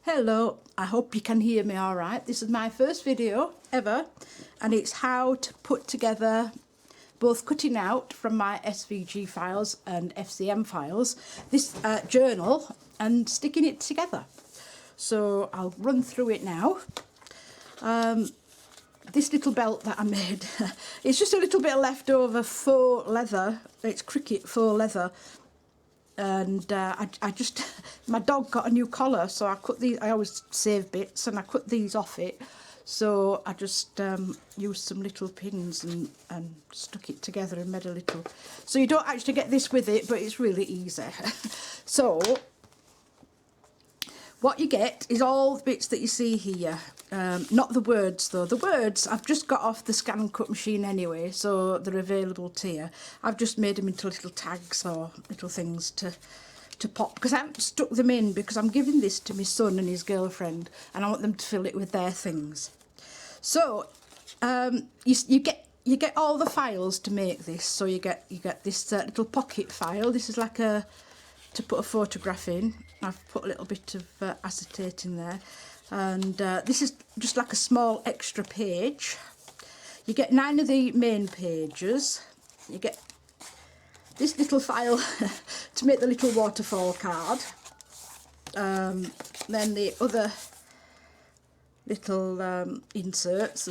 Hello, I hope you can hear me all right. This is my first video ever, and it's how to put together, both cutting out from my SVG files and FCM files, this journal and sticking it together. So I'll run through it now. This little belt that I made, it's just a little bit of leftover faux leather. It's Cricut faux leather. And I just, my dog got a new collar, so I cut these. I always save bits, and I cut these off it. So I just used some little pins and stuck it together and made a little. So you don't actually get this with it, but it's really easy. So what you get is all the bits that you see here. Not the words though. The words I've just got off the scan and cut machine anyway, so they're available to you. I've just made them into little tags or little things to pop, because I haven't stuck them in because I'm giving this to my son and his girlfriend, and I want them to fill it with their things. So you get all the files to make this. So you get this little pocket file. This is like to put a photograph in. I've put a little bit of acetate in there. And this is just like a small extra page. You get 9 of the main pages. You get this little file to make the little waterfall card. Then the other little inserts,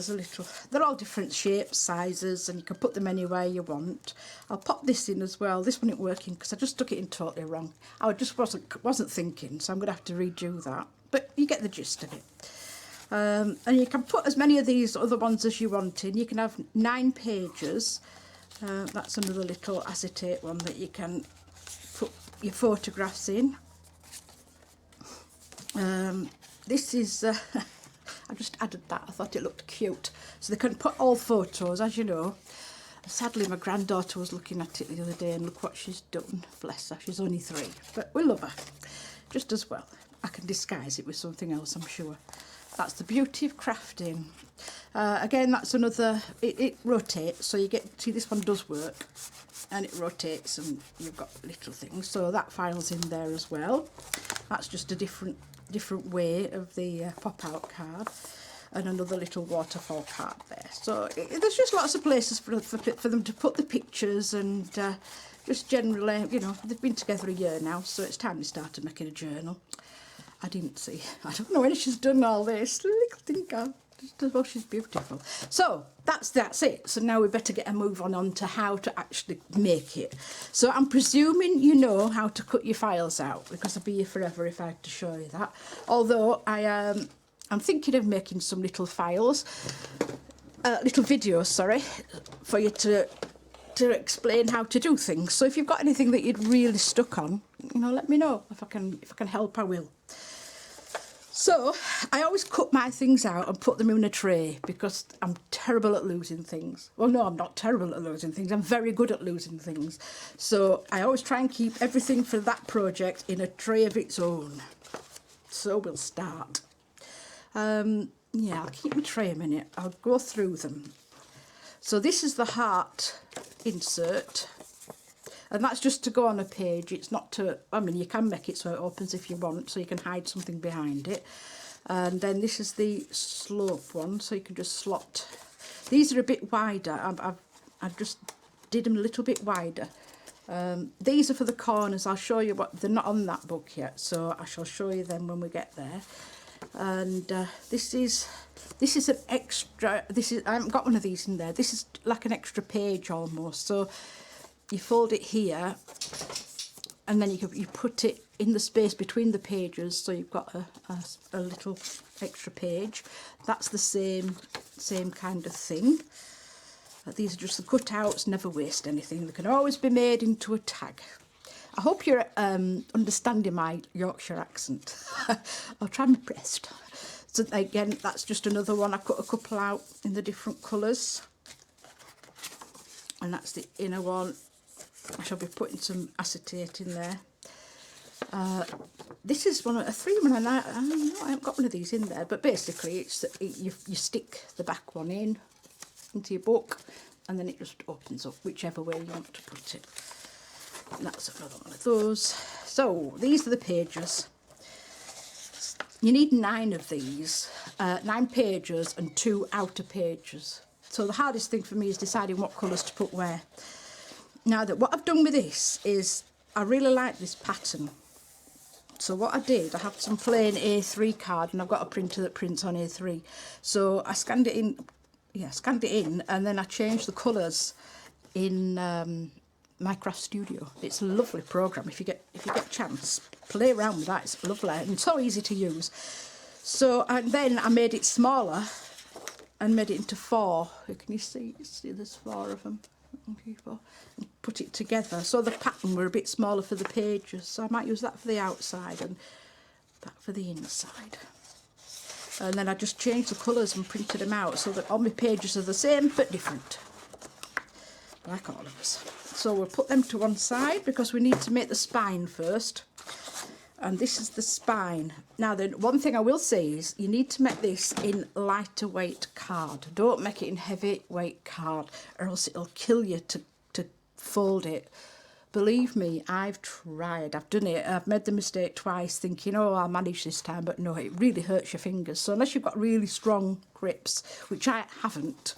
they're all different shapes, sizes, and you can put them anywhere you want. I'll pop this in as well. This one ain't working because I just stuck it in totally wrong. I just wasn't thinking, so I'm going to have to redo that. But you get the gist of it. And you can put as many of these other ones as you want in. You can have 9 pages. That's another little acetate one that you can put your photographs in. This is... I just added that. I thought it looked cute. So they can put all photos, as you know. Sadly, my granddaughter was looking at it the other day, and look what she's done. Bless her. She's only 3. But we love her just as well. I can disguise it with something else, I'm sure. That's the beauty of crafting. Again, that's another, it rotates, so you get, see, this one does work, and it rotates, and you've got little things. So that file's in there as well. That's just a different way of the pop-out card, and another little waterfall card there. So there's just lots of places for them to put the pictures, and just generally, you know, they've been together a year now, so it's time they started making a journal. I don't know when she's done all this. Little thinker. Oh, she's beautiful. So that's it. So now we better get a move on to how to actually make it. So I'm presuming you know how to cut your files out, because I'd be here forever if I had to show you that. Although I'm thinking of making some little files, little videos, sorry, for you to explain how to do things. So if you've got anything that you're really stuck on, you know, let me know. If I can help, I will. So I always cut my things out and put them in a tray, because I'm terrible at losing things. Well, no, I'm not terrible at losing things. I'm very good at losing things. So I always try and keep everything for that project in a tray of its own. So we'll start. Yeah, I'll keep my tray a minute. I'll go through them. So this is the heart insert. And that's just to go on a page. It's not to, I mean, you can make it so it opens if you want, so you can hide something behind it. And then this is the slope one, so you can just slot. These are a bit wider. I've just did them a little bit wider. These are for the corners. I'll show you what, they're not on that book yet, so I shall show you them when we get there. And this is an extra, I haven't got one of these in there. This is like an extra page almost. So you fold it here, and then you put it in the space between the pages, so you've got a little extra page. That's the same kind of thing. These are just the cutouts. Never waste anything. They can always be made into a tag. I hope you're understanding my Yorkshire accent. I'll try my best. So again, that's just another one. I cut a couple out in the different colours, and that's the inner one. I shall be putting some acetate in there. This is one of a 3-1, and I haven't got one of these in there, but basically it's you stick the back one into your book, and then it just opens up whichever way you want to put it. And that's another one of those. So these are the pages. you need 9 of these, 9 pages and 2 outer pages. So the hardest thing for me is deciding what colours to put where. Now, what I've done with this is I really like this pattern. So what I did, I have some plain A3 card, and I've got a printer that prints on A3. So I scanned it in, and then I changed the colours in Minecraft Studio. It's a lovely program. If you get a chance, play around with that. It's lovely and so easy to use. So, and then I made it smaller and made it into 4. Can you see? There's 4 of them. And put it together, so the pattern were a bit smaller for the pages, so I might use that for the outside and that for the inside. And then I just changed the colours and printed them out so that all my pages are the same but different, like all of us. So we'll put them to one side because we need to make the spine first, and this is the spine. Now then, one thing I will say is you need to make this in lighter weight card. Don't make it in heavy weight card, or else it'll kill you to fold it. Believe me, I've tried, I've done it, I've made the mistake twice thinking, oh, I'll manage this time, but no, it really hurts your fingers. So unless you've got really strong grips, which I haven't,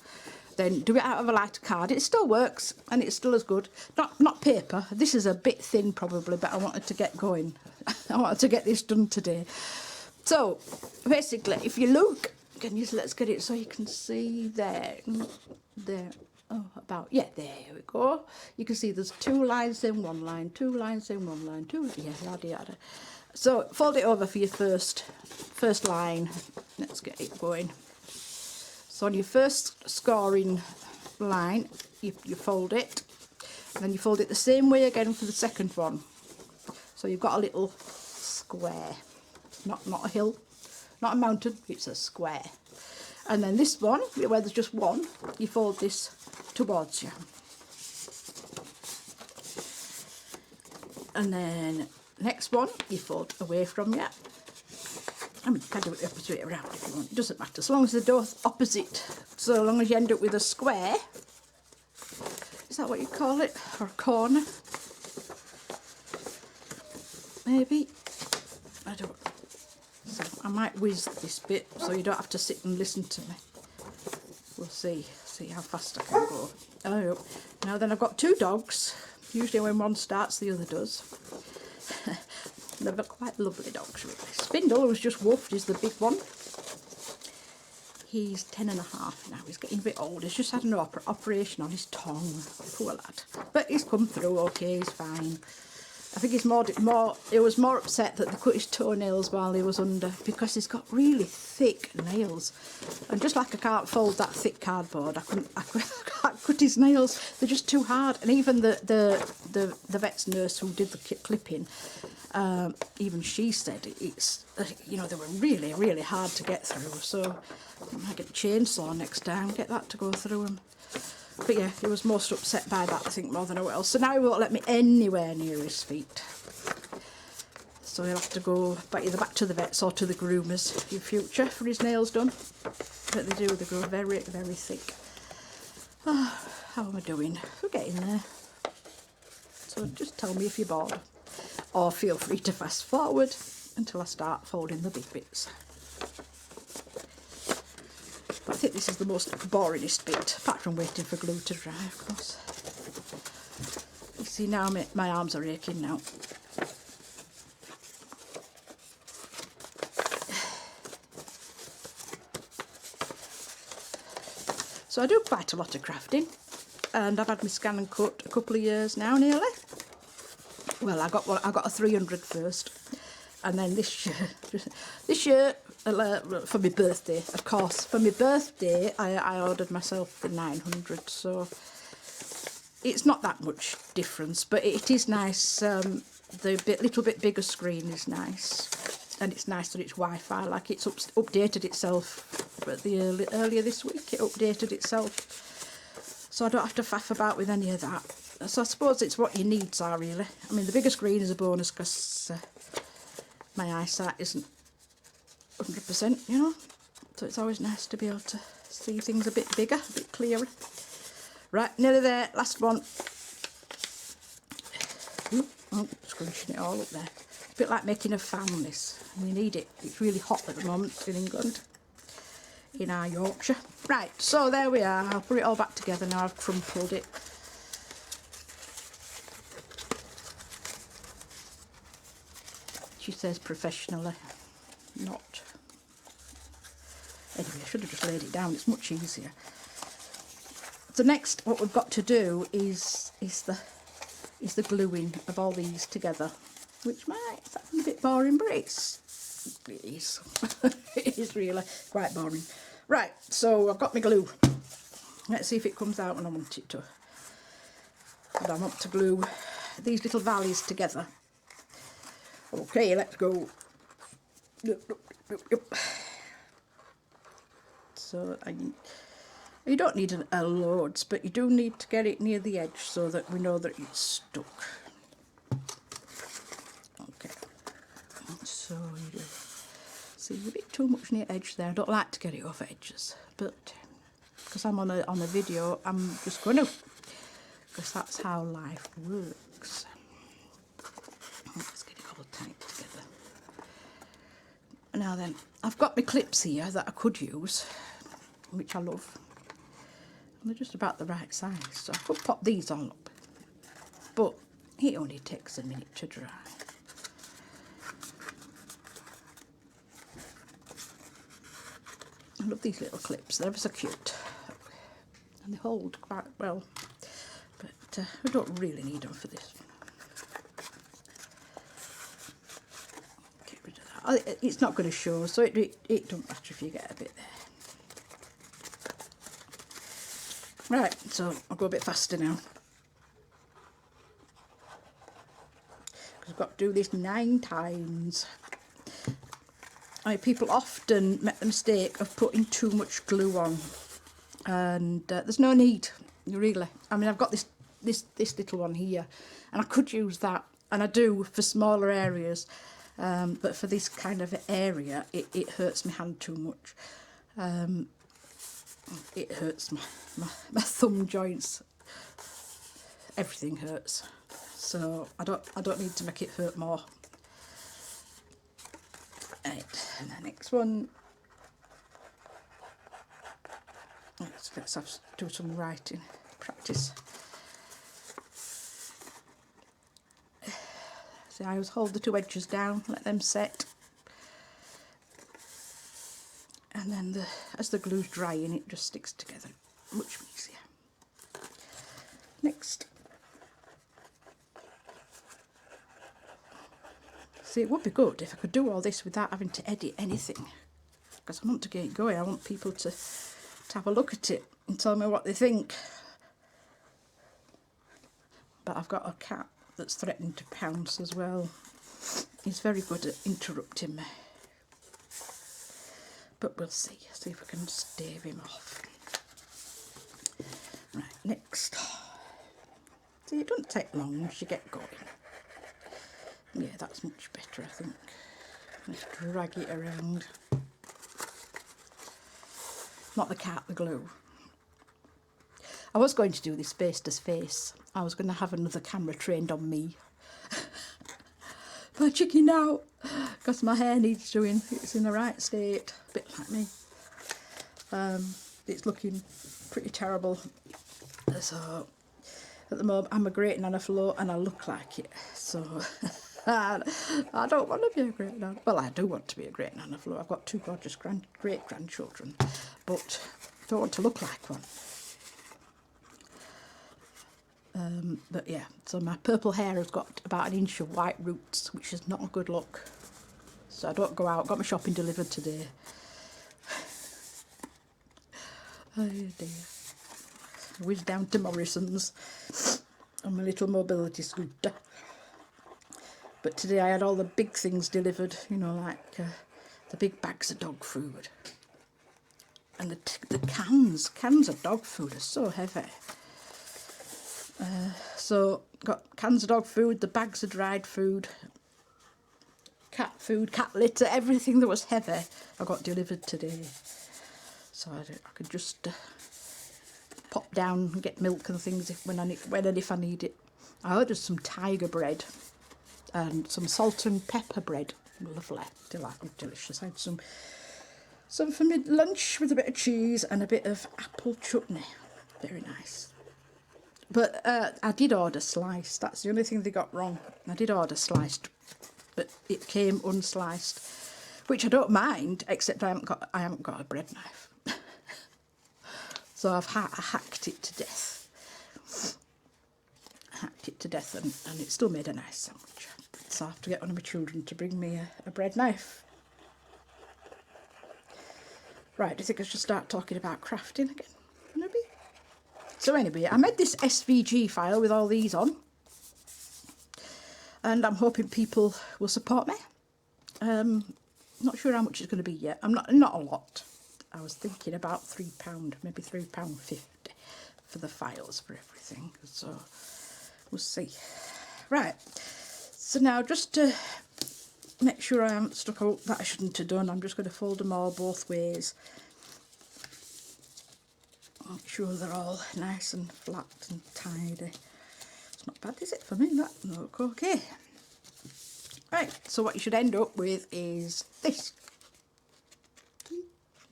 then do it out of a lighter card. It still works and it's still as good. Not paper. This is a bit thin probably, but I wanted to get going. I wanted to get this done today. So basically, if you look, let's get it so you can see there. Oh, there we go. You can see there's 2 lines in one line, 2 lines in one line, 2, yada yada. So fold it over for your first line. Let's get it going. So on your first scoring line, you fold it, and then you fold it the same way again for the second one. So you've got a little square, not a hill, not a mountain, it's a square. And then this one, where there's just one, you fold this towards you. And then next one, you fold away from you. I mean, you can do it the opposite way around if you want, it doesn't matter, as long as they're both opposite. So long as you end up with a square, is that what you call it? Or a corner? Maybe? I don't know. So I might whiz this bit so you don't have to sit and listen to me. We'll see how fast I can go. Oh, now then I've got 2 dogs. Usually when one starts, the other does. They're quite lovely dogs, really. Spindle, who's just woofed, is the big one. He's 10 and a half now. He's getting a bit old. He's just had an operation on his tongue. Poor lad. But he's come through okay. He's fine. I think he was more upset that they cut his toenails while he was under, because he's got really thick nails, and just like I can't fold that thick cardboard, I can't cut his nails. They're just too hard. And even the vet's nurse who did the clipping, even she said it's they were really hard to get through. So I might get a chainsaw next time, get that to go through them. But yeah, he was most upset by that, I think, more than else. So now he won't let me anywhere near his feet. So he'll have to go either back to the vets or to the groomers in future for his nails done. But they grow very, very thick. Oh, how am I doing? We're getting there. So just tell me if you're bored. Or feel free to fast forward until I start folding the big bits. But I think this is the most boringest bit, apart from waiting for glue to dry, of course. You see now my arms are aching now. So I do quite a lot of crafting, and I've had my scan and cut a couple of years now, nearly. Well, I got a 300 first, and then this year. For my birthday, of course. For my birthday, I ordered myself the 900, so it's not that much difference, but it is nice. The little bit bigger screen is nice, and it's nice that it's Wi-Fi. Like, it's updated itself earlier this week. It updated itself, so I don't have to faff about with any of that. So I suppose it's what your needs are, really. I mean, the bigger screen is a bonus because my eyesight isn't 100%, so it's always nice to be able to see things a bit bigger, a bit clearer. Right, nearly there, last one. Oh, scrunching it all up there. bit like making a fan, this. And you need it. It's really hot at the moment in England, in our Yorkshire. Right, so there we are. I'll put it all back together now. I've crumpled it. She says professionally, not. Anyway, I should have just laid it down. It's much easier. So next, what we've got to do is the gluing of all these together, which might sound a bit boring, but it is. It is really quite boring. Right, so I've got my glue. Let's see if it comes out when I want it to. And I want to glue these little valleys together. Okay, let's go. Yep. So you don't need a loads, but you do need to get it near the edge so that we know that it's stuck. Okay, so you do. See, a bit too much near edge there. I don't like to get it off edges, but because I'm on a video, I'm just going to, because that's how life works. Let's get it all tight together. Now then, I've got my clips here that I could use, which I love. And they're just about the right size, so I could pop these all up. But it only takes a minute to dry. I love these little clips, they're so cute. And they hold quite well, but we don't really need them for this. Get rid of that. It's not going to show, so it don't matter if you get a bit there. Right, so I'll go a bit faster now. Because I've got to do this 9 times. People often make the mistake of putting too much glue on. And there's no need, really. I mean, I've got this little one here. And I could use that. And I do for smaller areas. But for this kind of area, it hurts my hand too much. It hurts my thumb joints. Everything hurts, so I don't need to make it hurt more. Right, and the next one. Let's do some writing practice. See, I always hold the 2 edges down, let them set. And then as the glue's drying, it just sticks together much easier. Next. See, it would be good if I could do all this without having to edit anything. Because I want to get it going. I want people to have a look at it and tell me what they think. But I've got a cat that's threatening to pounce as well. He's very good at interrupting me. But we'll see if we can stave him off. Right, next. See, it doesn't take long once you get going. Yeah, that's much better, I think. Let's drag it around. Not the cat, the glue. I was going to do this face to face. I was going to have another camera trained on me. But I chickened out because my hair needs doing. It's in the right state, a bit like me. It's looking pretty terrible. So at the moment I'm a great nana float and I look like it. So I don't want to be a great nana. Well, I do want to be a great nana float. I've got 2 gorgeous great grandchildren, but I don't want to look like one. But yeah, so my purple hair has got about 1 inch of white roots, which is not a good look. So I don't go out. Got my shopping delivered today. Oh dear. Whizzed down to Morrison's on my little mobility scooter. But today I had all the big things delivered, you know, like the big bags of dog food. And the cans of dog food are so heavy. So got cans of dog food, the bags of dried food, cat food, cat litter, everything that was heavy I got delivered today. So I could just pop down and get milk and things when and if I need it. I ordered some tiger bread. and some salt and pepper bread. Lovely, delicious. I had some for my lunch with a bit of cheese and a bit of apple chutney. Very nice. But I did order sliced. That's the only thing they got wrong. I did order sliced, but it came unsliced, which I don't mind, except I haven't got a bread knife. So I hacked it to death. And it still made a nice sandwich. So I have to get one of my children to bring me a bread knife. Right, do you think I should start talking about crafting again? Maybe? So anyway, I made this SVG file with all these on. And I'm hoping people will support me. Not sure how much it's going to be yet. Not a lot. I was thinking about £3, maybe £3.50 for the files for everything. So we'll see. Right. So now just to make sure I haven't stuck out that I shouldn't have done, I'm just going to fold them all both ways. Make sure they're all nice and flat and tidy. It's not bad, is it, for me? That look okay. Right, so what you should end up with is this.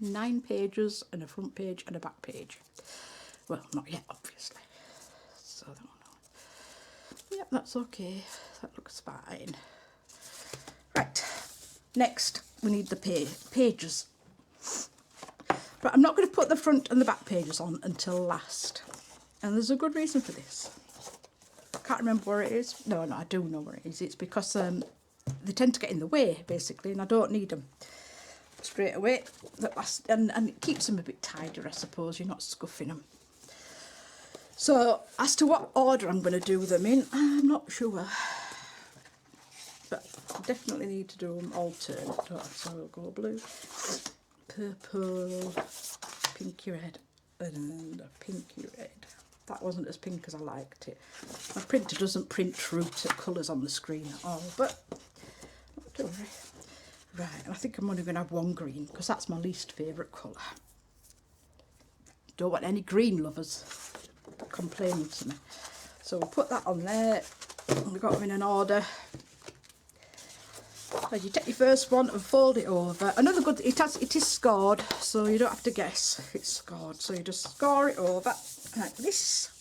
9 pages and a front page and a back page. Well, not yet, obviously. So I don't know. Yep, that's okay. That looks fine. Right, next we need the pages. But I'm not going to put the front and the back pages on until last. And there's a good reason for this. I can't remember where it is. No, I do know where it is. It's because they tend to get in the way, basically, and I don't need them straight away. And it keeps them a bit tidier, I suppose. You're not scuffing them. So, as to what order I'm going to do them in, I'm not sure. But I definitely need to do them alternate. So I'll go blue, purple, pinky red, and a pinky red. That wasn't as pink as I liked it. My printer doesn't print true to colours on the screen at all, but not to worry. Right, and I think I'm only going to have one green because that's my least favourite colour. Don't want any green lovers complaining to me. So we'll put that on there. We've got them in an order. And you take your first one and fold it over. Another good, it is scored, so you don't have to guess it's scored. So you just score it over like this.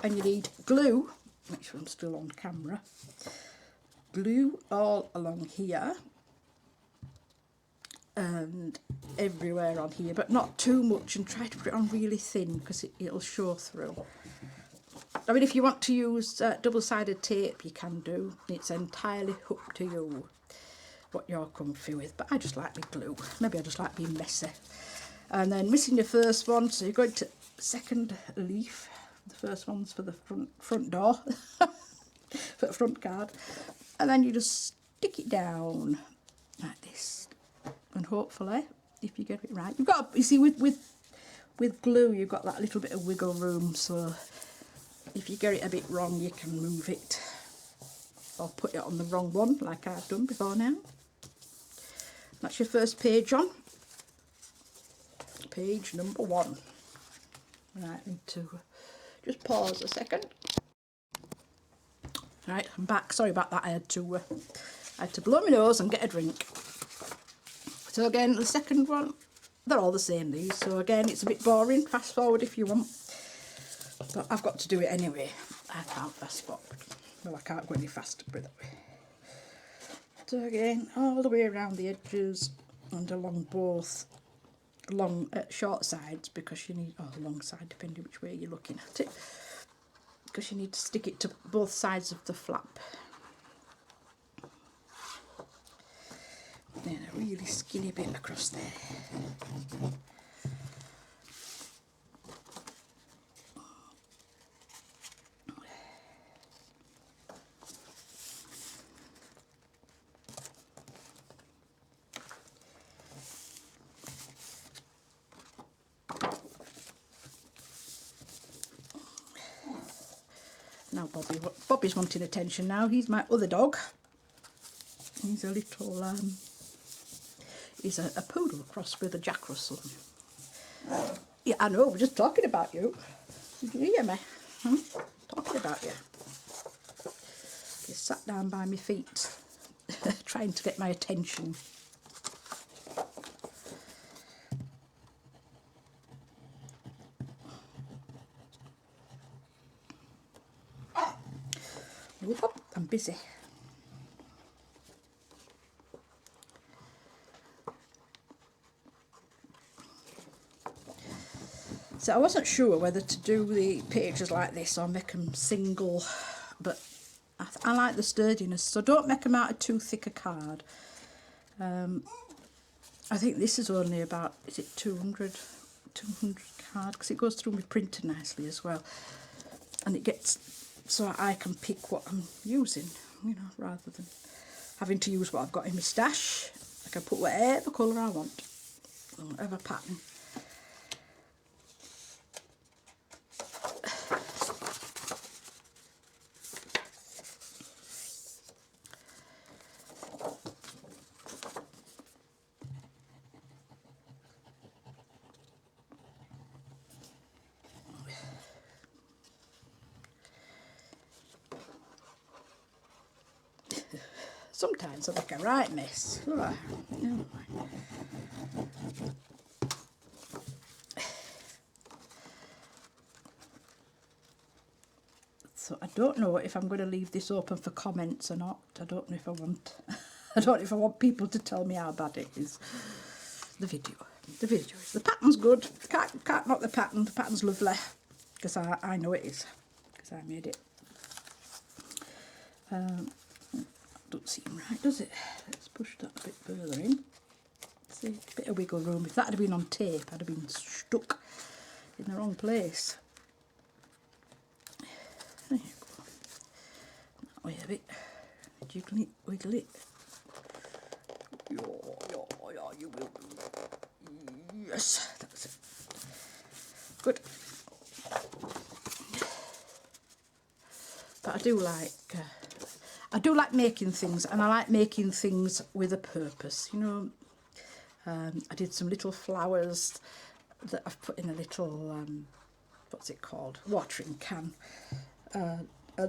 And you need glue. Make sure I'm still on camera. Glue all along here. And everywhere on here, but not too much, and try to put it on really thin because it'll show through. I mean, if you want to use double-sided tape, you can do. It's entirely up to you what you're comfy with, but I just like my glue. Maybe I just like being messy. And then missing your first one, so you're going to second leaf. The first one's for the front door, for the front card, and then you just stick it down like this, and hopefully, if you get it right, you've got. You see, with glue, you've got that little bit of wiggle room, so if you get it a bit wrong, you can move it or put it on the wrong one, like I've done before now. That's your first page on. Page number 1. Right, I need to just pause a second. Right, I'm back. Sorry about that. I had to blow my nose and get a drink. So again, the second one, they're all the same, these. So again, it's a bit boring. Fast forward if you want. But I've got to do it anyway. I can't fast forward. Well, I can't go any faster, put it that way. So again, all the way around the edges and along both short sides, because you need, or long side, depending which way you're looking at it, because you need to stick it to both sides of the flap. Then a really skinny bit across there. Now Bobby's wanting attention now. He's my other dog. He's a little, he's a poodle crossed with a Jack Russell. Yeah, I know, we're just talking about you. Did you hear me? Talking about you. sat down by my feet, trying to get my attention. Whoop, I'm busy. So I wasn't sure whether to do the pages like this or make them single, but I like the sturdiness, so don't make them out of too thick a card. I think this is only about, is it 200 card, because it goes through my printer nicely as well, and it gets so I can pick what I'm using, you know, rather than having to use what I've got in my stash. I can put whatever colour I want, or whatever pattern. Sometimes I make a right mess. So I don't know if I'm going to leave this open for comments or not. I don't know if I want. I don't know if I want people to tell me how bad it is. The video. The pattern's good. Can't knock the pattern. The pattern's lovely, because I know it is, because I made it. Don't seem right, does it? Let's push that a bit further in. See, a bit of wiggle room. If that had been on tape, I'd have been stuck in the wrong place. There you go. That way a bit. Jiggle it, wiggle it. Yeah, you will. Yes, that's it. Good. But I do like making things, and I like making things with a purpose, you know. I did some little flowers that I've put in a little, what's it called, watering can. And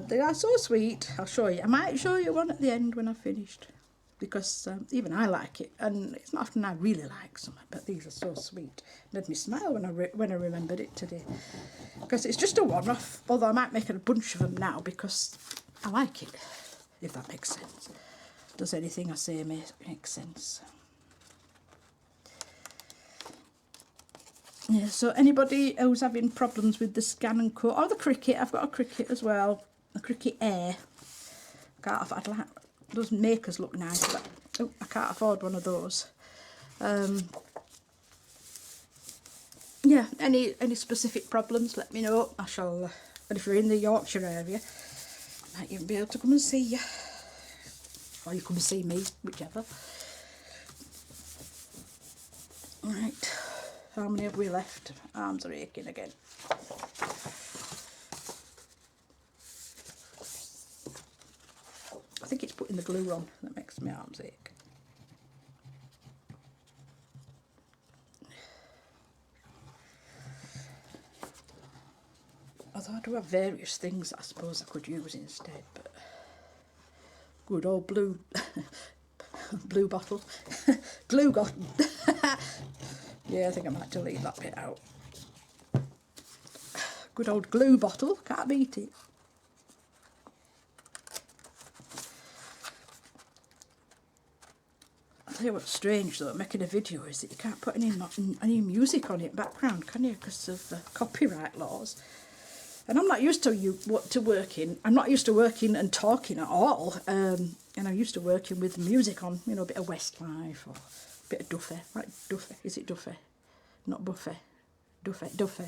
they are so sweet. I'll show you. I might show you one at the end when I've finished, because even I like it, and it's not often I really like something, but these are so sweet. It made me smile when I remembered it today, because it's just a one-off, although I might make a bunch of them now because I like it. If that makes sense. Does anything I say make sense? Yeah, so anybody who's having problems with the Scan and Cut, or the Cricut, I've got a Cricut as well, a Cricut Air. I'd like, those makers look nice, but I can't afford one of those. Yeah, any specific problems, let me know. I shall, and if you're in the Yorkshire area, might even be able to come and see you, or you come and see me, whichever. Right, how many have we left? Arms are aching again. I think it's putting the glue on that makes my arms ache. Although I do have various things I suppose I could use instead, but good old blue bottle, glue got. Yeah, I think I might delete that bit out. Good old glue bottle, can't beat it. I'll tell you what's strange though, making a video, is that you can't put any music on it background, can you, because of the copyright laws. And I'm not used to working. I'm not used to working and talking at all. And I'm used to working with music on, you know, a bit of Westlife or a bit of Duffy. Right, Duffy. Is it Duffy? Not Buffy. Duffy.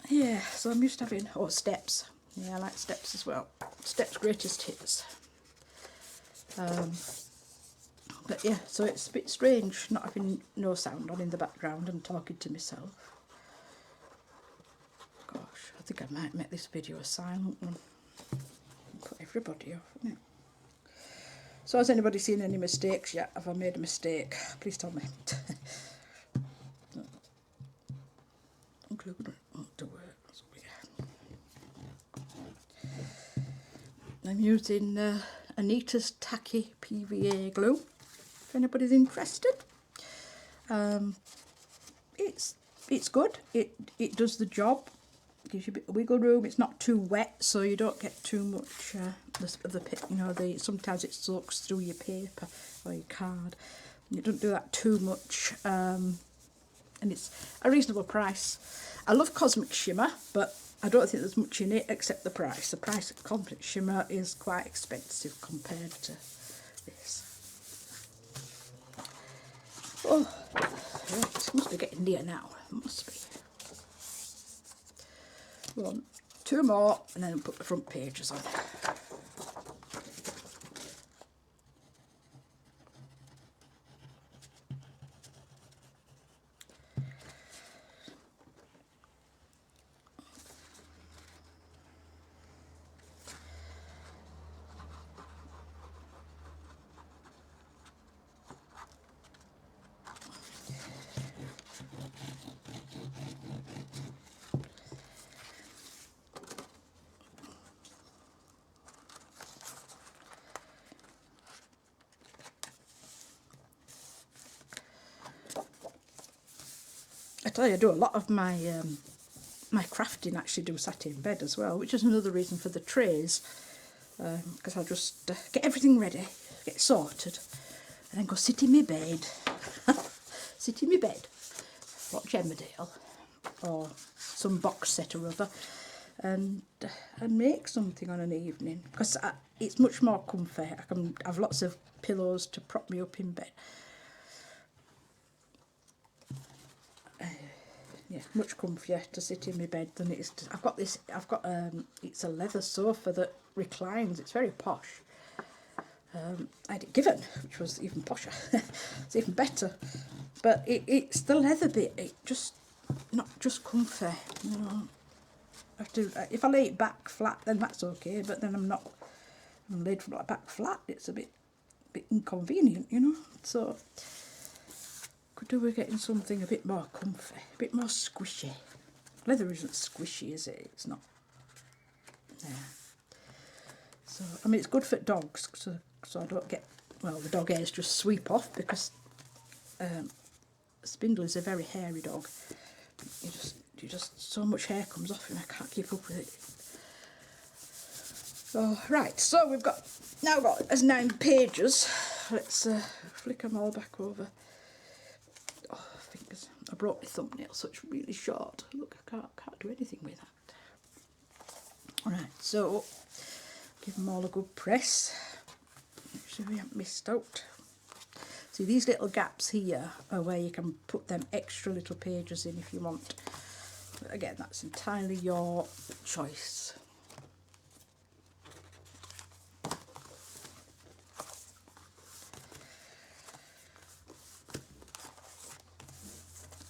Yeah, so I'm used to having, Steps. Yeah, I like Steps as well. Steps greatest hits. But yeah, so it's a bit strange not having no sound on in the background and talking to myself. Gosh, I think I might make this video a silent one. Put everybody off, isn't it? So has anybody seen any mistakes yet? Have I made a mistake? Please tell me. I'm using Anita's Tacky PVA glue, if anybody's interested. It's good. It does the job. Gives you a bit of wiggle room. It's not too wet, so you don't get too much of the you know, sometimes it soaks through your paper or your card. You don't do that too much, and it's a reasonable price. I love Cosmic Shimmer, but I don't think there's much in it except the price. The price of Cosmic Shimmer is quite expensive compared to this. Oh, right, it must be getting near now. It must be. 1, 2 more, and then I'll put the front pages on. I tell you, I do a lot of my my crafting actually do sat in bed as well, which is another reason for the trays, because I'll just get everything ready, get sorted, and then go sit in my bed, sit in my bed, watch Emmerdale or some box set or other, and make something on an evening, because it's much more comfy. I can have lots of pillows to prop me up in bed. Yeah, much comfier to sit in my bed than it is to, I've got it's a leather sofa that reclines. It's very posh. I had it given, which was even posher. It's even better. But it's the leather bit. It just not just comfy. You know, if I lay it back flat, then that's okay. But then I'm laid back flat. It's a bit inconvenient, you know. So could do with getting something a bit more comfy, a bit more squishy. Leather isn't squishy, is it? It's not. Yeah. So I mean, it's good for dogs, so I don't get, well, the dog hairs just sweep off, because Spindle is a very hairy dog. You just so much hair comes off him, I can't keep up with it. Oh, right, so we've now got as 9 pages. Let's flick them all back over. Oh, fingers! I broke my thumbnail, so it's really short. Look, I can't do anything with that. All right, so give them all a good press. Make sure we haven't missed out. See, these little gaps here are where you can put them extra little pages in if you want. But again, that's entirely your choice.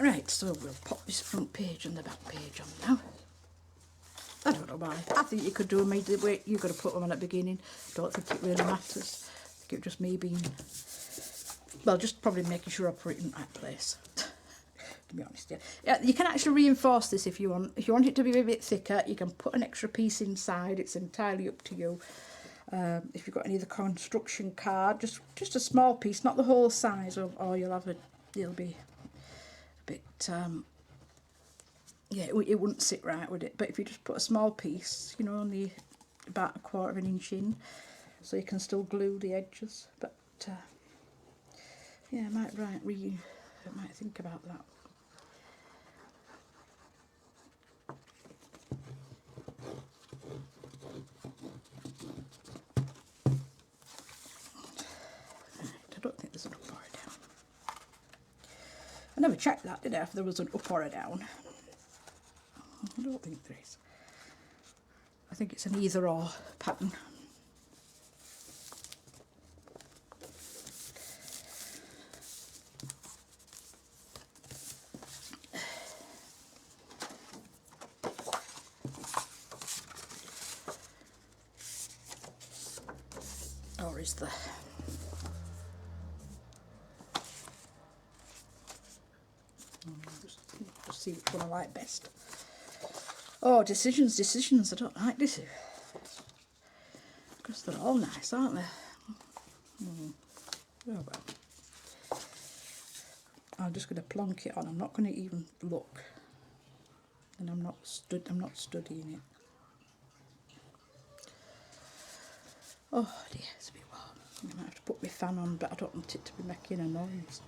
Right, so we'll pop this front page and the back page on now. I don't know why. I think you could do them either way. You've got to put them on at the beginning. Don't think it really matters. I think it just me being, well, just probably making sure I put it in the right place. To be honest, yeah. You can actually reinforce this if you want. If you want it to be a bit thicker, you can put an extra piece inside. It's entirely up to you. If you've got any of the construction card, just a small piece, not the whole size, or you'll be a bit. Yeah, it wouldn't sit right, would it? But if you just put a small piece, you know, only about 1/4 of an inch in, so you can still glue the edges. But yeah, I might think about that. Right, I don't think there's an up or a down. I never checked that, did I? If there was an up or a down. I don't think there is. I think it's an either or pattern. Or is there? Just see which one I like best. Oh, decisions. I don't like this. Because course, they're all nice, aren't they? Oh well. I'm just going to plonk it on. I'm not going to even look, and I'm not studying it. Oh dear, it's a bit warm. I might have to put my fan on, but I don't want it to be making a noise.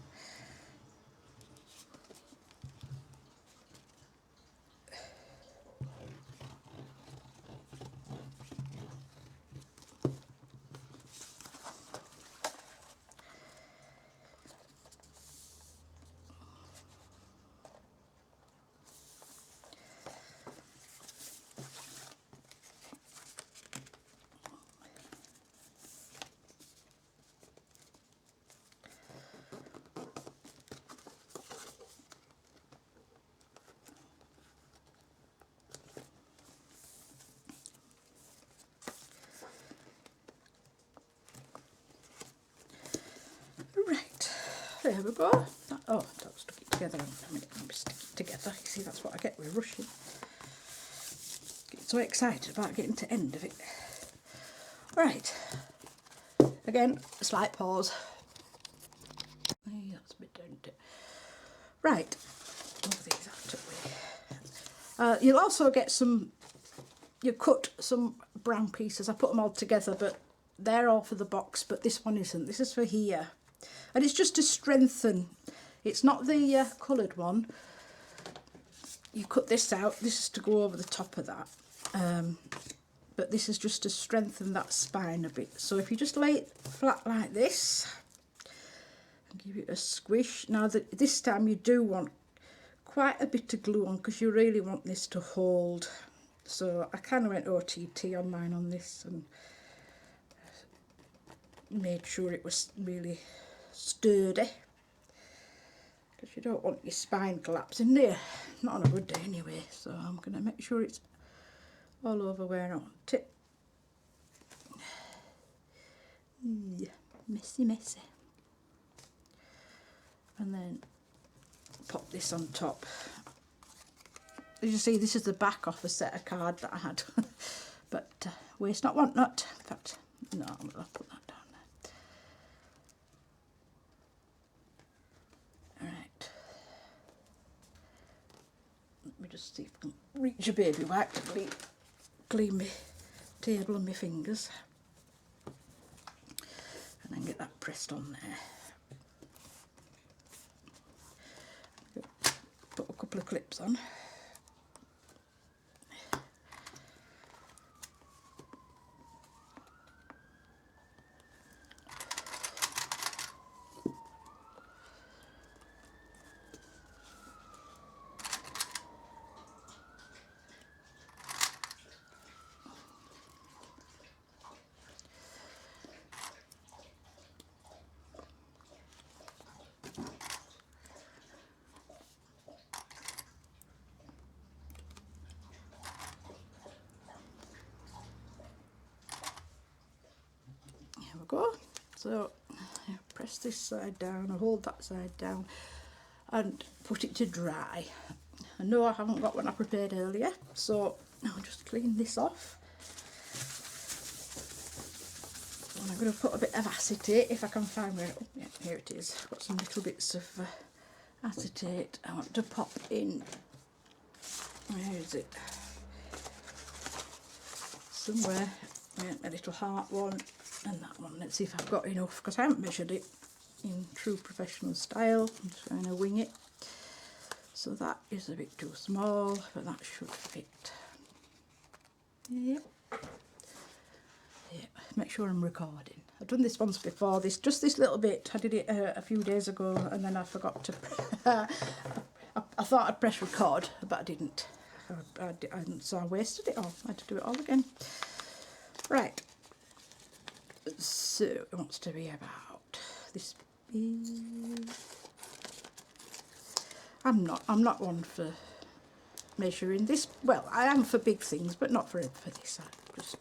There we go. Oh, that stuck it together. I mean, let me stick it together. You see, that's what I get with rushing. Get so excited about getting to the end of it. Right. Again, a slight pause. That's a bit down to it. Right. Move these out of the way. You'll also get some. You cut some brown pieces. I put them all together, but they're all for the box. But this one isn't. This is for here. And it's just to strengthen. It's not the coloured one. You cut this out. This is to go over the top of that. But this is just to strengthen that spine a bit. So if you just lay it flat like this and give it a squish. Now this time you do want quite a bit of glue on because you really want this to hold. So I kind of went OTT on mine on this and made sure it was really sturdy, because you don't want your spine collapsing there, not on a good day anyway. So I'm going to make sure it's all over where I want it. Messy. And then pop this on top. As you see, this is the back off a set of card that I had. But waste not, want not. In fact, no, I'm going to put that down there. Alright. Let me just see if I can reach a baby wipe to clean my table and my fingers. And then get that pressed on there. Put a couple of clips on. Go. So I press this side down, I hold that side down and put it to dry. I know I haven't got one I prepared earlier, so I'll just clean this off. And I'm going to put a bit of acetate if I can find where. Oh, yeah, here it is. Got some little bits of acetate I want to pop in. Where is it? Somewhere. Yeah, a little heart one. And that one. Let's see if I've got enough, because I haven't measured it in true professional style. I'm just trying to wing it. So that is a bit too small, but that should fit. Yep. Yeah. Make sure I'm recording. I've done this once before. Just this little bit. I did it a few days ago, and then I forgot to. I thought I'd press record, but I didn't. So I wasted it all. I had to do it all again. Right. So it wants to be about this big. I'm not one for measuring this. Well, I am for big things, but not for this. I just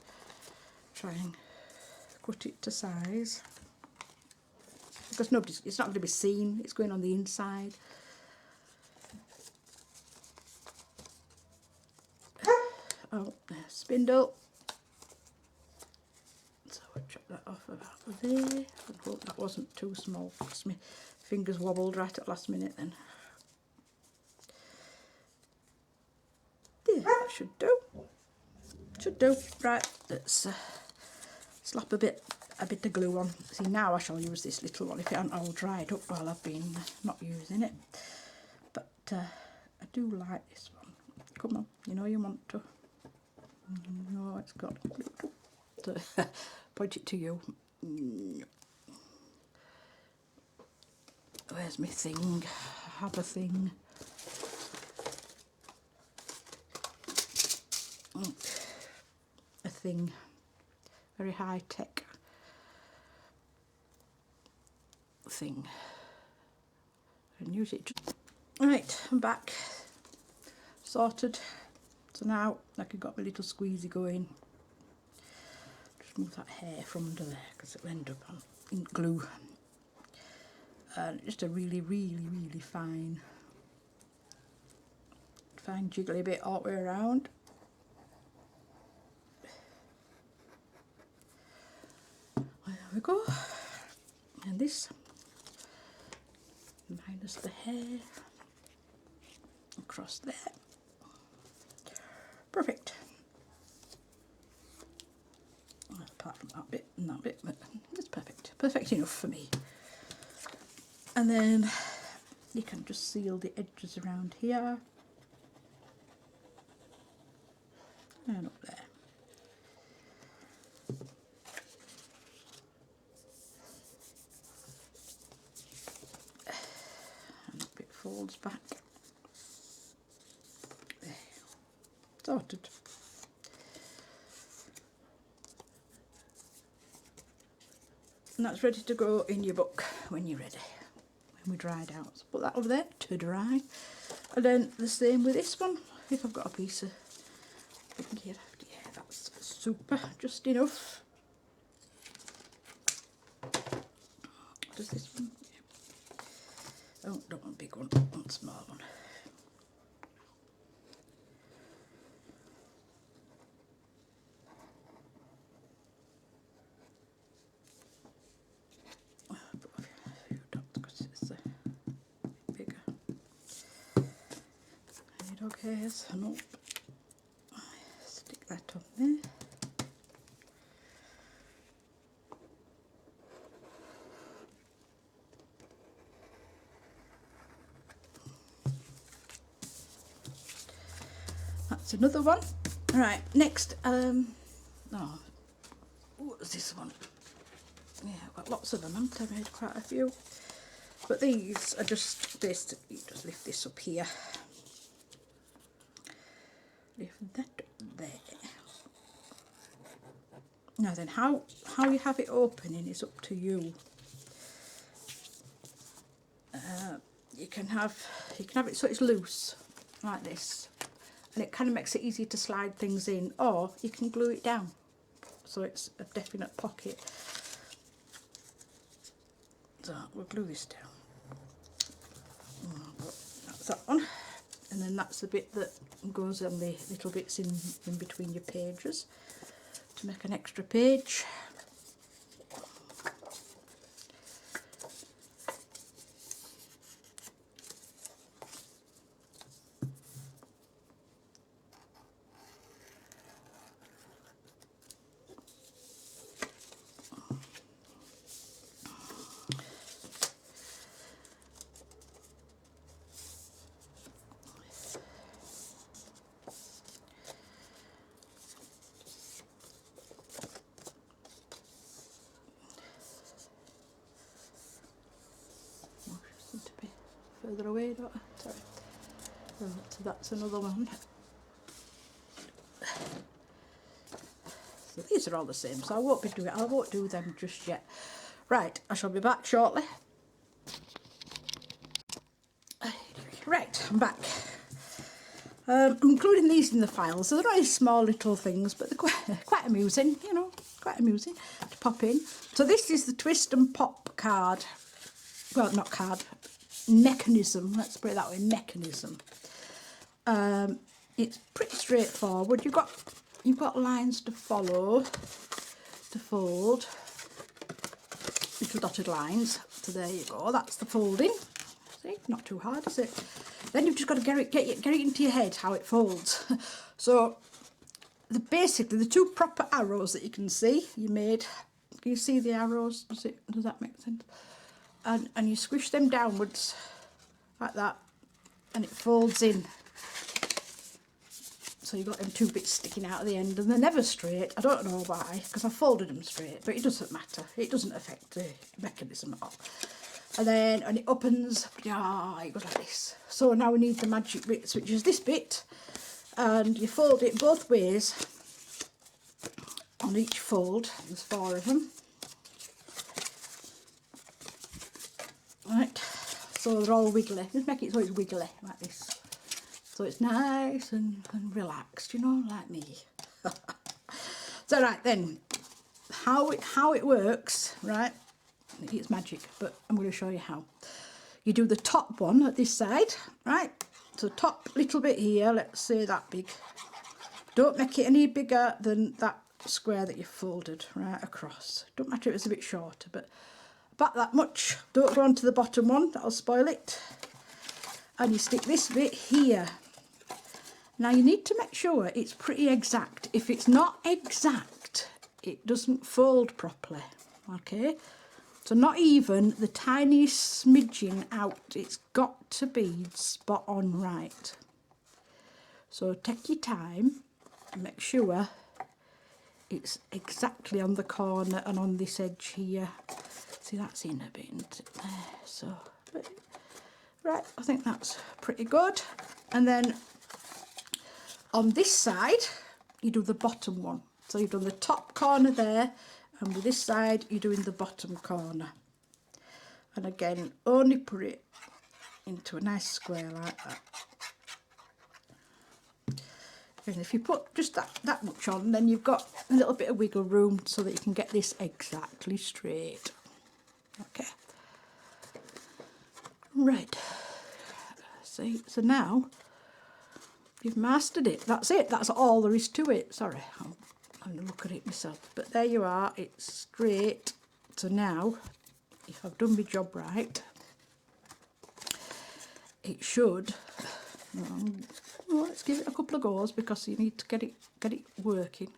try and cut it to size, because it's not going to be seen. It's going on the inside. Oh, spindle. So there. I hope that wasn't too small because my fingers wobbled right at last minute then. Yeah, that should do. Should do. Right, let's slap a bit of glue on. See, now I shall use this little one if it hasn't all dried up while I've been not using it. But I do like this one. Come on, you know you want to. No, it's got glue. So, point it to you. Where's my thing? I have a thing. A thing. Very high tech thing. And use it. Right, I'm back. Sorted. So now I can got my little squeezy going. Just move that hair from under there because it'll end up in glue. And just a really fine jiggly bit all the way around. There we go. And this minus the hair across there. Perfect. Well, apart from that bit and that bit, but it's perfect. Perfect enough for me. And then you can just seal the edges around here and up there. And that bit folds back. There. Sorted. And that's ready to go in your book when you're ready. When we dried out. So put that over there to dry. And then the same with this one. If I've got a piece of thing here. Yeah, that's super. Just enough. Does this one? Yeah. Oh, don't want a big one. Want a small one. Okay, so nope. Stick that on there. That's another one. Right, next, oh, what's this one? Yeah, I've got lots of them, haven't I? Made quite a few. But these are just basically, just lift this up here. Lift that up there. Now then, how you have it opening is up to you. You can have it so it's loose like this, and it kind of makes it easy to slide things in, or you can glue it down so it's a definite pocket. So we'll glue this down. That's that one. And then that's the bit that goes on the little bits in between your pages to make an extra page. Further away, don't I? Sorry. So that's another one. So these are all the same, so I won't do them just yet. Right, I shall be back shortly. Right, I'm back. I'm including these in the files. So they're not these small little things, but they're quite amusing, you know, quite amusing to pop in. So this is the twist and pop card. Well, not card. Mechanism, let's put it that way, mechanism. It's pretty straightforward. You've got lines to follow, to fold, little dotted lines. So there you go, that's the folding. See, not too hard, is it? Then you've just got to get it into your head how it folds. So basically the two proper arrows that you can see you made. Can you see the arrows? Does that make sense? And you squish them downwards like that, and it folds in. So you've got them two bits sticking out at the end, and they're never straight. I don't know why, because I folded them straight, but it doesn't matter. It doesn't affect the mechanism at all. And then, and it opens, it goes like this. So now we need the magic bits, which is this bit, and you fold it both ways on each fold. There's 4 of them. Right, so they're all wiggly. Just make it so it's wiggly, like this. So it's nice and relaxed, you know, like me. So right then, how it works, right? It's magic, but I'm going to show you how. You do the top one at this side, right? So top little bit here, let's say that big. Don't make it any bigger than that square that you folded right across. Don't matter if it's a bit shorter, but about that much. Don't go on to the bottom one, that'll spoil it. And you stick this bit here. Now you need to make sure it's pretty exact. If it's not exact, it doesn't fold properly, okay? So not even the tiniest smidgen out, it's got to be spot on right. So take your time and make sure it's exactly on the corner and on this edge here. See, that's in a bit, isn't it? There, so, right, I think that's pretty good. And then on this side, you do the bottom one. So you've done the top corner there, and with this side, you're doing the bottom corner. And again, only put it into a nice square like that. And if you put just that much on, then you've got a little bit of wiggle room so that you can get this exactly straight. Okay. Right. See, so now you've mastered it. That's it. That's all there is to it. Sorry, I'm having a look at it myself. But there you are. It's straight. So now, if I've done my job right, it should. Well, let's give it a couple of goes because you need to get it working.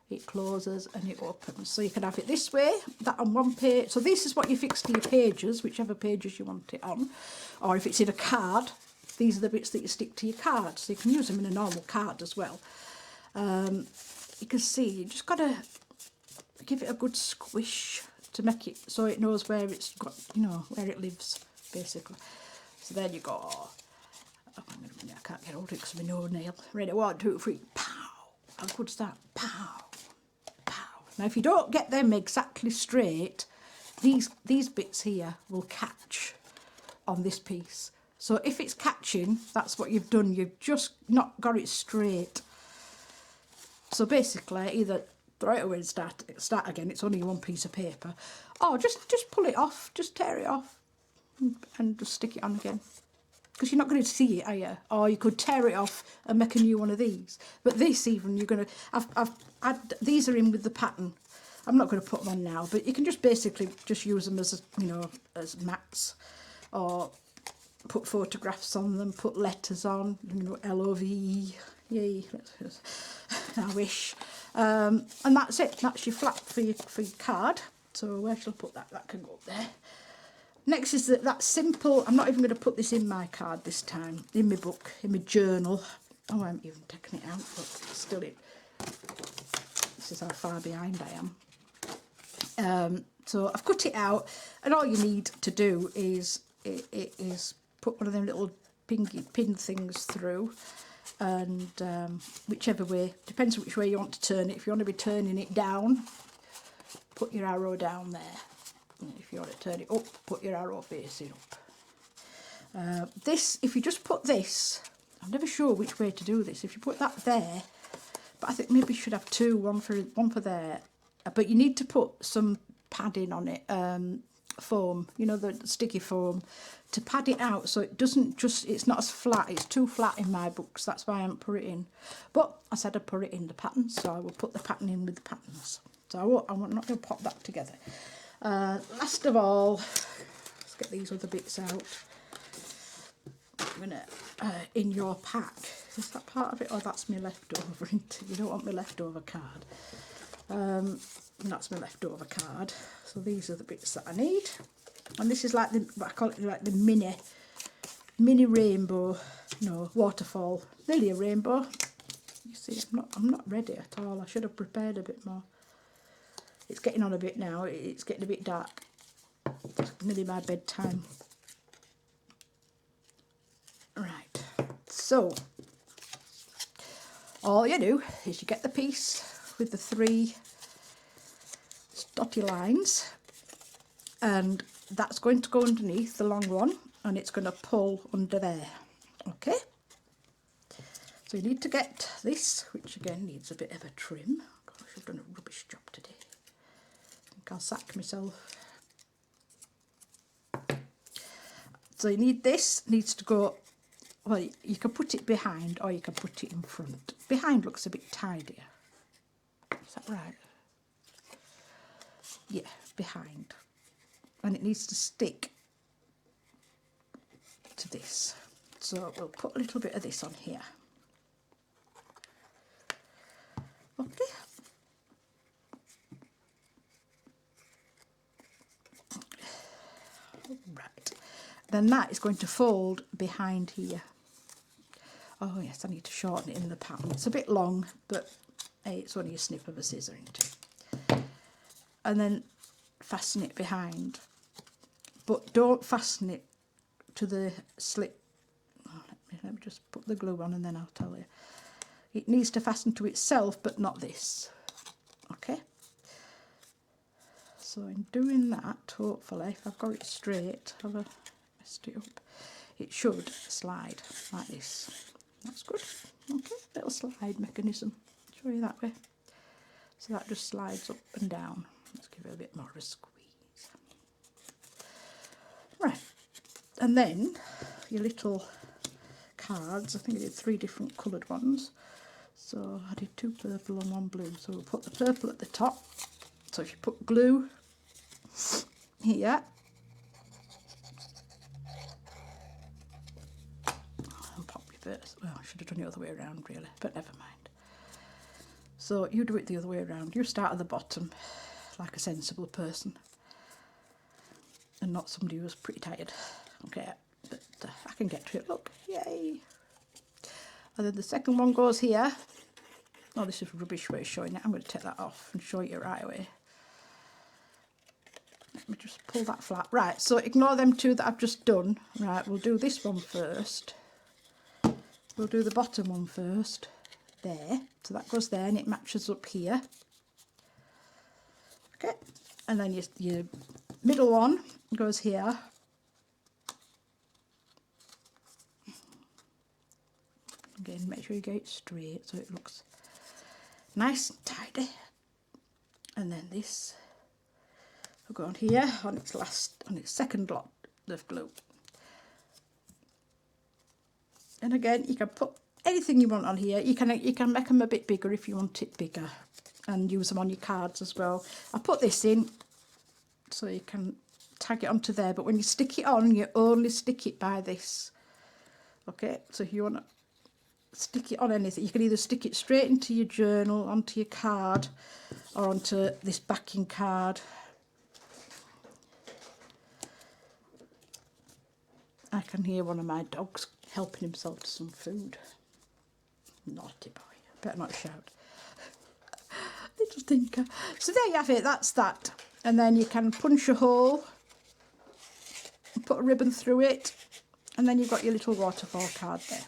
It closes and it opens. So you can have it this way, that on one page. So this is what you fix to your pages, whichever pages you want it on. Or if it's in a card, these are the bits that you stick to your card. So you can use them in a normal card as well. You can see, you just got to give it a good squish to make it so it knows where it's got, you know, where it lives, basically. So there you go. Oh, I can't get hold of it because of my no nail. Ready, 1, 2, 3, pow. How good's that? Pow. Now if you don't get them exactly straight, these bits here will catch on this piece. So if it's catching, that's what you've done. You've just not got it straight. So basically, either throw it away and start again. It's only one piece of paper. Or just pull it off. Just tear it off and just stick it on again. Because you're not going to see it, are you? Or you could tear it off and make a new one of these. But this even, you're going to... these are in with the pattern. I'm not going to put them on now, but you can just basically just use them as, you know, as mats. Or put photographs on them, put letters on, you know, L-O-V-E. Yay, I wish. And that's it. That's your flap for your card. So where shall I put that? That can go up there. Next is that simple, I'm not even going to put this in my card this time, in my book, in my journal. Oh, I haven't even taken it out, but still this is how far behind I am. So I've cut it out, and all you need to do is put one of them little pin things through, and whichever way, depends which way you want to turn it. If you want to be turning it down, put your arrow down there. If you want to turn it up, put your arrow facing up. This, if you just put this, I'm never sure which way to do this. If you put that there, but I think maybe you should have two, one for there. But you need to put some padding on it, foam, you know, the sticky foam, to pad it out so it doesn't just, it's not as flat. It's too flat in my books, that's why I haven't put it in. But I said I'd put it in the patterns, so I will put the pattern in with the patterns. So I'm not going to pop that together. Last of all, let's get these other bits out. I'm gonna, in your pack, is that part of it? Oh, that's my leftover, isn't it? You don't want my leftover card. And that's my leftover card. So these are the bits that I need. And this is like the, I call it like the mini rainbow, no, waterfall, nearly a rainbow. You see, I'm not ready at all. I should have prepared a bit more. It's getting on a bit now. It's getting a bit dark. It's nearly my bedtime. Right. So all you do is you get the piece with the 3 dotty lines, and that's going to go underneath the long one, and it's going to pull under there. Okay, so you need to get this, which again needs a bit of a trim. Gosh, I've done a rubbish job today. I think I'll sack myself. So you need this, needs to go, well, you can put it behind or you can put it in front. Behind looks a bit tidier. Is that right? Yeah, behind. And it needs to stick to this. So we'll put a little bit of this on here. Okay. Right. Then that is going to fold behind here. Oh yes, I need to shorten it in the pattern. It's a bit long, but hey, it's only a snip of a scissor, isn't it? And then fasten it behind. But don't fasten it to the slip. Oh, let me just put the glue on and then I'll tell you. It needs to fasten to itself, but not this. Okay? So in doing that, hopefully, if I've got it straight, have I messed it up? It should slide like this. That's good. Okay, little slide mechanism. Show you that way. So that just slides up and down. Let's give it a bit more of a squeeze. Right, and then your little cards, I think I did 3 different coloured ones. So I did 2 purple and 1 blue. So we'll put the purple at the top. So if you put glue here, and pop your first. Well, I should have done it the other way around really, but never mind. So you do it the other way around. You start at the bottom like a sensible person and not somebody who's pretty tired. Okay, but I can get to it, look, yay. And then the second one goes here. Oh, this is a rubbish way of showing it. I'm going to take that off and show you right away. Let me just pull that flat. Right, so ignore them 2 that I've just done. Right, we'll do this one first. We'll do the bottom one first. There. So that goes there and it matches up here. Okay. And then your middle one goes here. Again, make sure you get it straight so it looks nice and tidy. And then this will go on here on its second lot of glue. And again, you can put anything you want on here. You can make them a bit bigger if you want it bigger, and use them on your cards as well. I put this in so you can tag it onto there, but when you stick it on, you only stick it by this. Okay, so if you want to stick it on anything, you can either stick it straight into your journal, onto your card, or onto this backing card. I can hear one of my dogs helping himself to some food. Naughty boy, better not shout. Little thinker. So there you have it, that's that. And then you can punch a hole, and put a ribbon through it, and then you've got your little waterfall card there.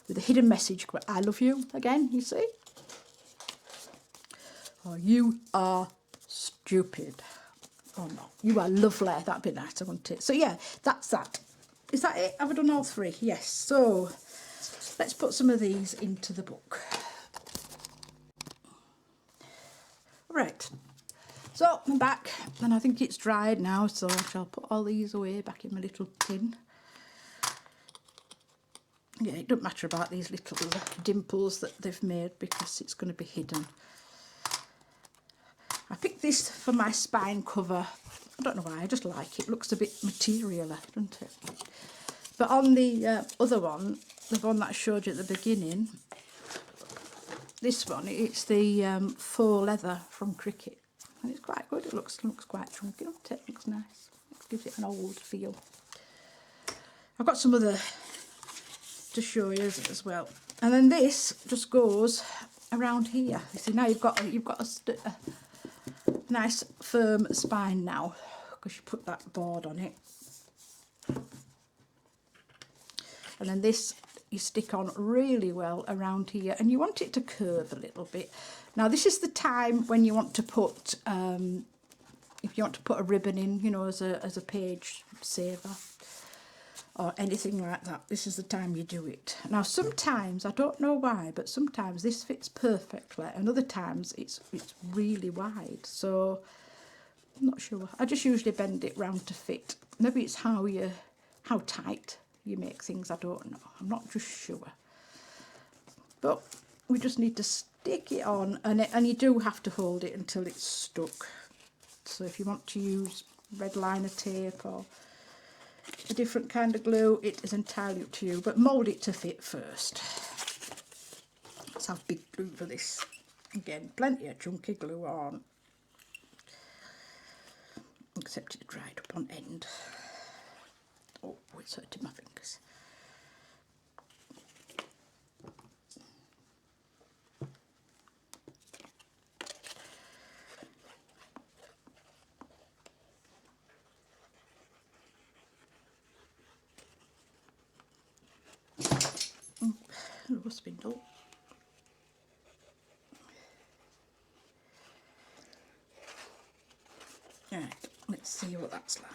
With a hidden message, I love you, again, you see. Oh, you are stupid. Oh no, you are lovely. That'd be nice, wouldn't it? So yeah, that's that. Is that it? Have I done all 3? Yes. So let's put some of these into the book. Right. So I'm back, and I think it's dried now, so I shall put all these away back in my little tin. Yeah, it doesn't matter about these little dimples that they've made because it's going to be hidden. I picked this for my spine cover. I don't know why, I just like it. It looks a bit material, doesn't it? But on the other one, the one that I showed you at the beginning, this one, it's the faux leather from Cricut. And it's quite good. It looks quite chunky, doesn't it? It looks nice. It gives it an old feel. I've got some other to show you as well. And then this just goes around here. You see, now you've got a nice firm spine now, because you put that board on it. And then this you stick on really well around here, and you want it to curve a little bit. Now this is the time when you want to put, if you want to put a ribbon in, you know, as a page saver or anything like that, this is the time you do it. Now sometimes, I don't know why, but sometimes this fits perfectly, and other times it's really wide, so I'm not sure. I just usually bend it round to fit. Maybe it's how tight you make things, I don't know. I'm not just sure. But we just need to stick it on, and you do have to hold it until it's stuck. So if you want to use red liner tape or a different kind of glue, it is entirely up to you, but mould it to fit first. Let's have big glue for this. Again, plenty of chunky glue on, except it's dried up on end. Oh, it's hurting my fingers. Little spindle. Right, let's see what that's like.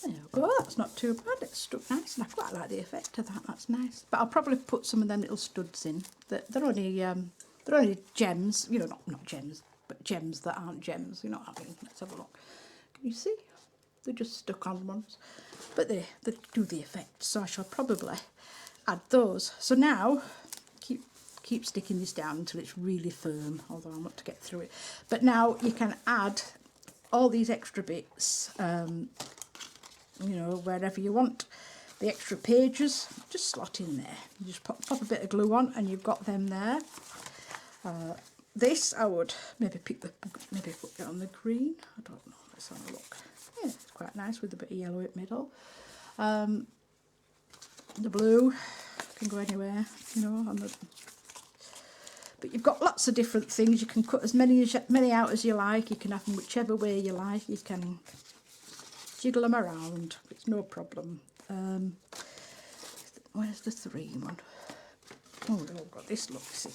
There we go, that's not too bad, it's stuck nice, and I quite like the effect of that, that's nice. But I'll probably put some of them little studs in. They're only gems, you know, not gems, but gems that aren't gems, you know what I mean. Let's have a look. Can you see? They're just stuck on ones, but they do the effect, so I shall probably add those. So now, keep sticking this down until it's really firm, although I want to get through it. But now you can add all these extra bits, you know, wherever you want. The extra pages, just slot in there. You just pop a bit of glue on, and you've got them there. This I would maybe put it on the green. I don't know. Let's have a look. Yeah, it's quite nice with a bit of yellow in the middle. The blue can go anywhere, you know. But you've got lots of different things. You can cut as many out as you like. You can have them whichever way you like. You can jiggle them around. It's no problem. Where's the 3 one? Oh, we've all got this, look, see.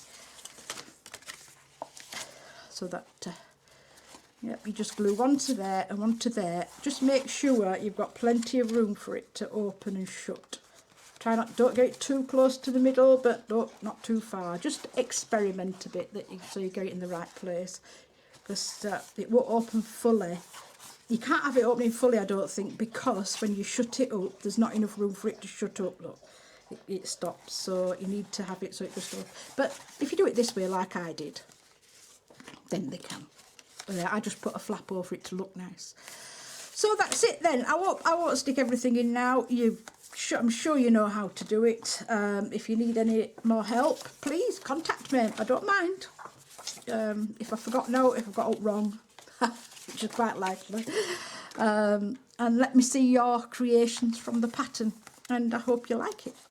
So that, yep, you just glue one to there and one to there. Just make sure you've got plenty of room for it to open and shut. Don't get it too close to the middle, but not too far. Just experiment a bit so you get it in the right place, because it won't open fully. You can't have it opening fully, I don't think, because when you shut it up, there's not enough room for it to shut up. Look, it stops, so you need to have it so it just goes. But if you do it this way, like I did, then they can. I just put a flap over it to look nice. So that's it then. I won't stick everything in now. I'm sure you know how to do it. If you need any more help, please contact me. I don't mind. If I forgot if I've got it wrong, which is quite likely. And let me see your creations from the pattern, and I hope you like it.